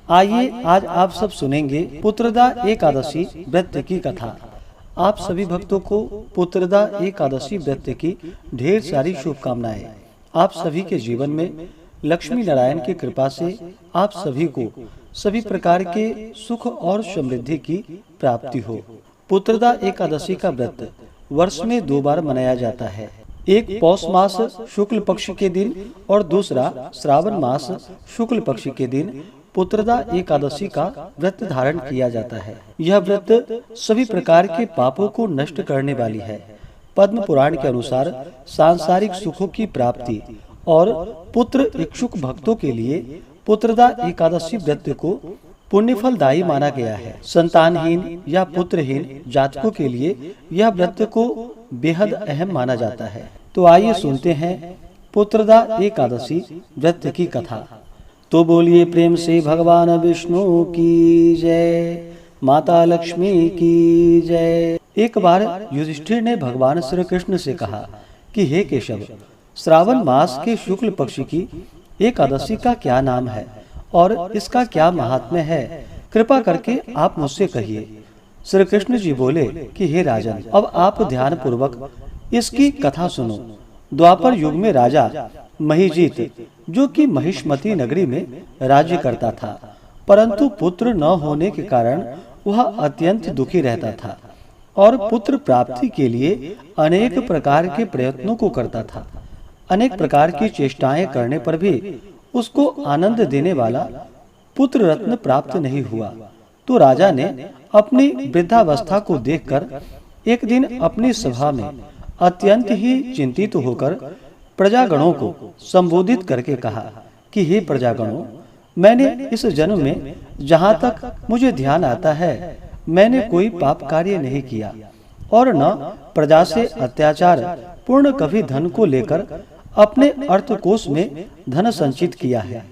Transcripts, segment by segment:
आइए आज आप सब सुनेंगे पुत्रदा एकादशी व्रत की कथा। आप सभी भक्तों को पुत्रदा एकादशी व्रत की ढेर सारी शुभकामनाएं। आप सभी के जीवन में लक्ष्मी नारायण की कृपा से आप सभी को सभी प्रकार के सुख और समृद्धि की प्राप्ति हो। पुत्रदा एकादशी का व्रत वर्ष में 2 बार मनाया जाता है। एक पौष मास शुक्ल पक्ष के दिन और दूसरा श्रावण मास शुक्ल पक्ष के दिन पुत्रदा एकादशी का व्रत धारण किया जाता है। यह व्रत सभी प्रकार के पापों को नष्ट करने वाली है। पद्म पुराण के अनुसार सांसारिक सुखों की प्राप्ति और पुत्र इच्छुक भक्तों के लिए पुत्रदा एकादशी व्रत को पुण्य फलदायी माना गया है। संतानहीन या पुत्रहीन जातकों के लिए यह व्रत को बेहद अहम माना जाता है। तो आइए सुनते हैं पुत्रदा एकादशी व्रत की कथा। तो बोलिए प्रेम से भगवान विष्णु की जय, माता लक्ष्मी की जय। एक बार युधिष्ठिर ने भगवान श्री कृष्ण से कहा कि हे केशव, श्रावण मास के शुक्ल पक्ष की एकादशी का क्या नाम है और इसका क्या महात्म्य है, कृपा करके आप मुझसे कहिए। श्री कृष्ण जी बोले कि हे राजन, अब आप ध्यान पूर्वक इसकी कथा सुनो। द्वापर युग में राजा महिजीत, जो कि महिष्मती नगरी में राज्य करता था, परंतु पुत्र न होने के कारण वह अत्यंत दुखी रहता था और पुत्र प्राप्ति के लिए अनेक प्रकार के प्रयत्नों को करता था। अनेक प्रकार की चेष्टाएं करने पर भी उसको आनंद देने वाला पुत्र रत्न प्राप्त नहीं हुआ। तो राजा ने अपनी वृद्धावस्था को देखकर एक दिन अपनी सभा में अत्यंत ही चिंतित होकर प्रजागणों को संबोधित करके कहा कि हे प्रजागणों, मैंने इस जन्म में जहाँ तक मुझे ध्यान आता है मैंने कोई पाप कार्य नहीं किया और न प्रजा से अत्याचार पूर्ण कभी धन को लेकर अपने अर्थकोष में धन संचित किया है,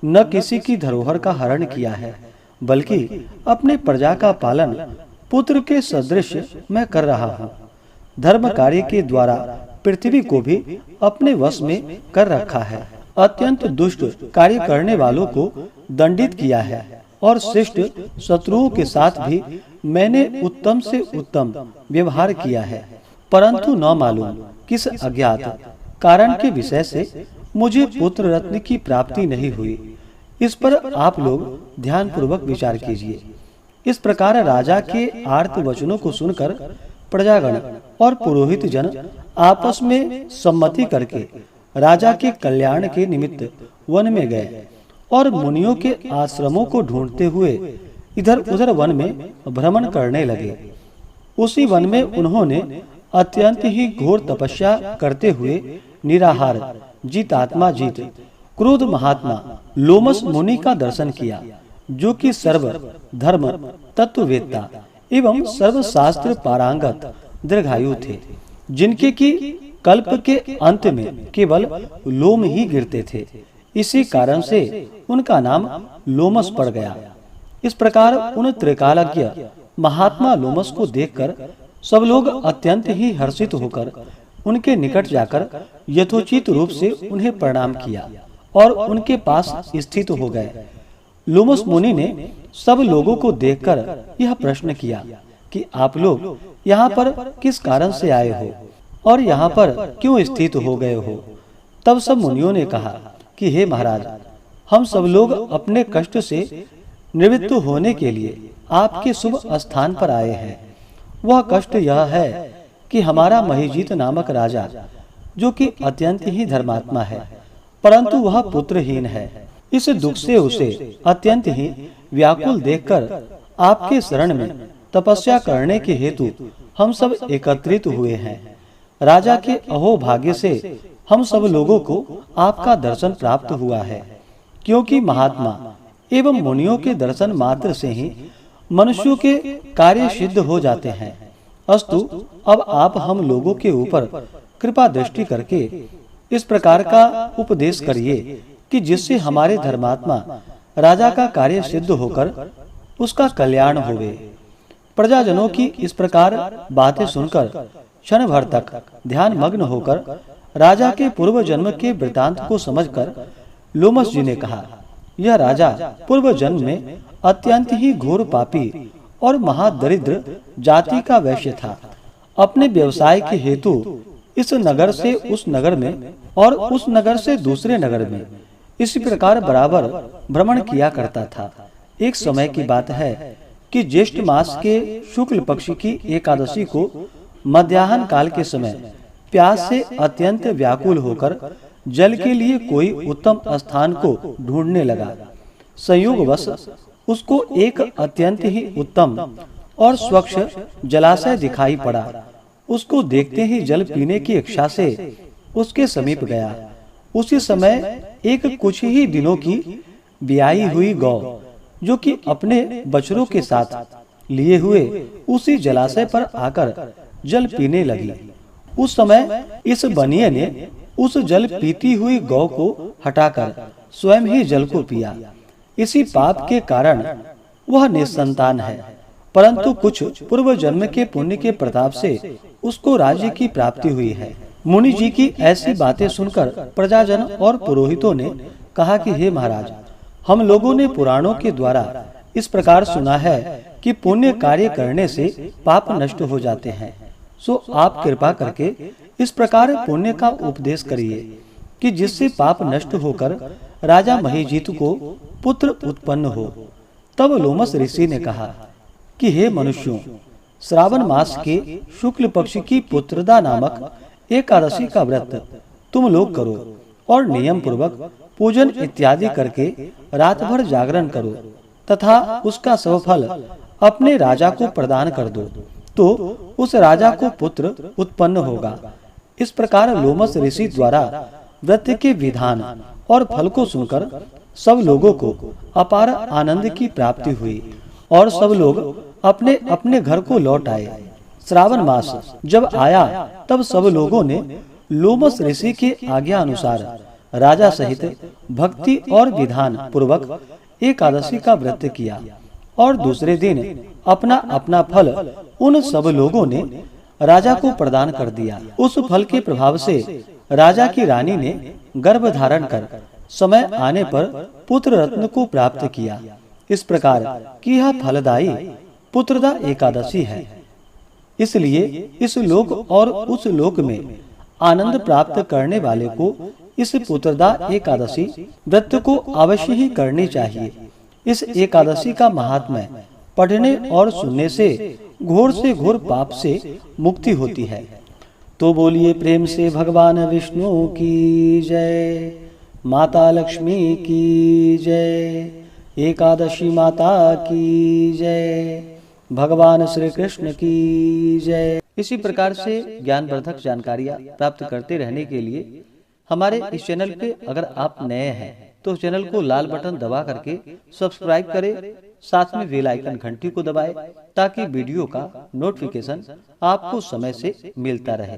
न किसी की धरोहर का हरण किया है, बल्कि अपने प्रजा का पालन पुत्र के सदृश मैं कर रहा हूँ। धर्म कार्य के द्वारा पृथ्वी को भी अपने वश में कर रखा है। अत्यंत दुष्ट कार्य करने वालों को दंडित किया है और शिष्ट शत्रुओं के साथ भी मैंने उत्तम से उत्तम व्यवहार किया है, परंतु न मालूम किस अज्ञात कारण के विषय से मुझे पुत्र रत्न की प्राप्ति नहीं हुई। इस पर आप लोग ध्यान पूर्वक विचार कीजिए। इस प्रकार राजा के आर्त वचनों को सुनकर प्रजागण और पुरोहित जन आपस में सम्मति करके राजा के कल्याण के निमित्त वन में गए और मुनियों के आश्रमों को ढूंढते हुए इधर उधर वन में भ्रमण करने लगे। उसी वन में उन्होंने अत्यंत ही घोर तपस्या करते हुए निराहार जीतात्मा जीत क्रोध महात्मा लोमस मुनि का दर्शन किया, जो कि सर्व धर्म तत्ववेत्ता एवं सर्वशास्त्र पारंगत दीर्घायु थे, जिनके की कल्प के अंत में केवल लोम ही गिरते थे। इसी कारण से उनका नाम लोमस पड़ गया। इस प्रकार उन त्रिकालज्ञ महात्मा लोमस को देखकर सब लोग अत्यंत ही हर्षित होकर उनके निकट जाकर यथोचित रूप से उन्हें प्रणाम किया और उनके पास स्थित हो गए। लोमस मुनि ने सब लोगों को देखकर यह प्रश्न किया कि आप लोग यहाँ पर किस कारण से आए हो और यहाँ पर क्यों स्थित हो गए हो। तब सब मुनियों ने कहा कि हे महाराज, हम सब लोग अपने कष्ट से निवृत्त होने के लिए आपके शुभ स्थान पर आए हैं। वह कष्ट यह है कि हमारा महिजीत नामक राजा, जो कि अत्यंत ही धर्मात्मा है, परंतु वह पुत्रहीन है। इस दुख से उसे अत्यंत ही व्याकुल देखकर आपके शरण में तपस्या करने के हेतु हम सब एकत्रित हुए हैं। राजा के अहोभाग्य से हम सब लोगों को आपका दर्शन प्राप्त हुआ है, क्योंकि महात्मा एवं मुनियों के दर्शन मात्र से ही मनुष्यों के कार्य सिद्ध हो जाते हैं। अस्तु, अब आप हम लोगों के ऊपर कृपा दृष्टि करके इस प्रकार का उपदेश करिए कि जिससे हमारे धर्मात्मा राजा का कार्य सिद्ध होकर उसका कल्याण होवे। प्रजाजनों की इस प्रकार बातें सुनकर क्षण भर तक ध्यान मग्न होकर राजा के पूर्व जन्म के वृतांत को समझकर लोमस जी ने कहा यह राजा पूर्व जन्म में अत्यंत ही घोर पापी और महादरिद्र जाति का वैश्य था। अपने व्यवसाय के हेतु इस नगर से उस नगर में और उस नगर से दूसरे नगर में इसी प्रकार बराबर भ्रमण किया करता था। एक समय की बात है कि ज्येष्ठ मास के शुक्ल पक्ष की एकादशी को मध्याह्न काल के समय प्यास से अत्यंत व्याकुल होकर जल के लिए कोई उत्तम स्थान को ढूंढने लगा। संयोगवश उसको एक अत्यंत ही उत्तम और स्वच्छ जलाशय दिखाई पड़ा। उसको देखते ही जल पीने की इच्छा से उसके समीप गया। उसी समय एक कुछ ही दिनों की ब्याई हुई गौ, जो कि अपने बछड़ों के साथ लिए हुए उसी जलाशय पर आकर जल पीने लगी। उस समय इस बनिए ने उस जल पीती हुई गौ को हटाकर स्वयं ही जल को पिया। इसी पाप के कारण वह निसंतान है, परंतु कुछ पूर्व जन्म के पुण्य के प्रताप से उसको राज्य की प्राप्ति हुई है। मुनि जी की ऐसी बातें सुनकर प्रजाजन और पुरोहितों ने कहा कि हे महाराज, हम लोगों ने पुराणों के द्वारा इस प्रकार सुना है कि पुण्य कार्य करने से पाप नष्ट हो जाते हैं। सो आप कृपा करके इस प्रकार पुण्य का उपदेश करिए कि जिससे पाप नष्ट होकर राजा महीजीत को पुत्र उत्पन्न हो। तब लोमस ऋषि ने कहा कि हे मनुष्यों, श्रावण मास के शुक्ल पक्ष की पुत्रदा नामक एकादशी का व्रत तुम लोग करो और नियम पूर्वक पूजन इत्यादि करके रात भर जागरण करो तथा उसका सब फल अपने राजा को प्रदान कर दो, तो उस राजा को पुत्र उत्पन्न होगा। इस प्रकार लोमस ऋषि द्वारा व्रत के विधान और फल को सुनकर सब लोगों को अपार आनंद की प्राप्ति हुई और सब लोग अपने अपने घर को लौट आए। श्रावण मास जब आया तब सब लोगों ने लोमस ऋषि के आज्ञा अनुसार राजा सहित भक्ति और विधान पूर्वक एकादशी का व्रत किया और दूसरे दिन अपना अपना फल उन सब लोगों ने राजा को प्रदान कर दिया। उस फल के प्रभाव से राजा की रानी ने गर्भ धारण कर समय आने पर पुत्र रत्न को प्राप्त किया। इस प्रकार की यह फलदायी पुत्रदा एकादशी है। इसलिए इस लोक और उस लोक में आनंद प्राप्त करने वाले को इस पुत्रदा एकादशी व्रत को अवश्य ही करनी चाहिए। इस एकादशी का महात्म्य पढ़ने और सुनने से घोर पाप से मुक्ति होती है। तो बोलिए प्रेम से भगवान विष्णु की जय, माता लक्ष्मी की जय, एकादशी माता की जय, भगवान श्री कृष्ण की जय। इसी प्रकार से ज्ञानवर्धक जानकारियाँ प्राप्त करते रहने के लिए हमारे इस चैनल पे अगर आप नए हैं तो चैनल को लाल बटन दबा करके सब्सक्राइब करें, साथ में बेल आइकन घंटी को दबाएं ताकि वीडियो का नोटिफिकेशन आपको समय से मिलता रहे।